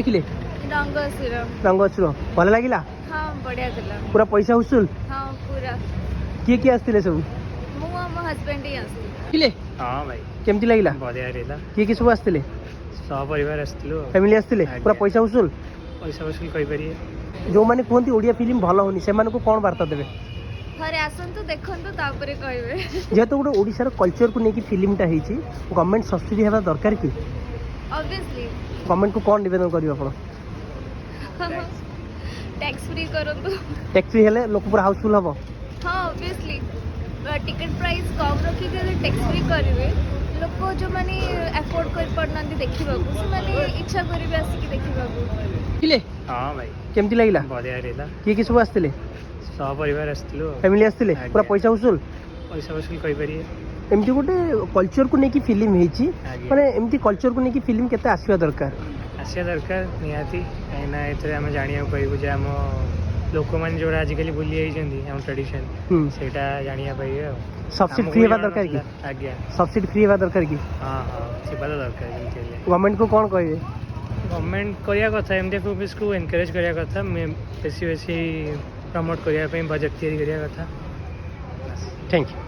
ଦେଖିଲେ ରଙ୍ଗସୁର ରଙ୍ଗସୁର ଭଲ ଲାଗିଲା ହଁ ବଢିଆ ଥିଲା ପୁରା ପଇସା ଉସୁଲ ହଁ ପୁରା କିଏ କିଏ ଆସିଥିଲେ ସବୁ ମୁଁ ଆଉ ମୋ ହଜବେଣ୍ଡ ହିଁ ଆସିଥିଲି ଦେଖିଲେ हाँ भाई କେମିତି ଲାଗିଲା बढ़िया रहा କିଏ କିଏ ସବୁ ଆସିଥିଲେ सपरिवार आसलु ଫ୍ୟାମିଲି ଆସିଥିଲେ ପୁରା ପଇସା ଉସୁଲ पैसा वसूल कहीपर ଯୋଉମାନେ କୁହନ୍ତି ଓଡ଼ିଆ ଫିଲ୍ମ ଭଲ ହଉନି ସେମାନଙ୍କୁ କ'ଣ ବାର୍ତ୍ତା ଦେବେ ଥରେ ଆସନ୍ତୁ ଦେଖନ୍ତୁ ତାପରେ କହିବେ ଯେହେତୁ ଗୋଟେ ଓଡ଼ିଶାର କଲଚରକୁ ନେଇକି ଫିଲ୍ମଟା ହେଇଛି ଗଭର୍ଣ୍ଣମେଣ୍ଟ ସବସିଡି ହେବା ଦରକାର କି ଅବଭିୟସଲି ଗଭର୍ଣ୍ଣମେଣ୍ଟକୁ କ'ଣ ନିବେଦନ କରିବେ ଆପଣ टैक्स फ्री କରନ୍ତୁ ଟେକ୍ସ ଫ୍ରି ହେଲେ ଲୋକ ପୁରା ହାଉସଫୁଲ୍ ହବ ହଁ ଅବଭିୟସଲି ଟିକେଟ୍ ପ୍ରାଇସ୍ କମ୍ ରଖିକି ଯଦି ଟେକ୍ସ ଫ୍ରି କରିବେ ଲୋକ ଯେଉଁମାନେ ଆଫୋର୍ଡ କରିପାରୁନାହାନ୍ତି ଦେଖିବାକୁ ସେମାନେ ଇଚ୍ଛା କରିବେ ଆସିକି ଦେଖିବାକୁ ଦେଖିଲେ हाँ भाई କେମିତି ଲାଗିଲା बढ़िया रहा କିଏ କିଏ ସବୁ ଆସିଥିଲେ सपरिवार आसलु ଫ୍ୟାମିଲି ଆସିଥିଲେ ପୁରା ପଇସା ଉସୁଲ पैसा वसूल कहीपर ଏମିତି ଗୋଟେ କଲଚରକୁ ନେଇକି ଫିଲ୍ମ ହେଇଛି ଆଜ୍ଞା। ମାନେ ଏମିତି କଲଚରକୁ ନେଇକି ଫିଲ୍ମ କେତେ ଆସିବା ଦରକାର आसिया दरकार निहाती कहीं आम जाना पाइबू जे आम लोक मैंने जो आजिकल भूली जाइए आम ट्रेडिशन से जाना पाइबे सब्सिडी फ्री हेबा दरकार कि आज्ञा सब्सिडी फ्री हेबा दरकार कि हाँ हाँ थी तो दरकार गवर्नमेंट को कौन कहबे गवर्नमेंट करिया कथा एमती मूवीज को एनकरेज करिया कथा बेसी बेसी प्रमोट करिया बजेट तैयारी करिया कथा थैंक यू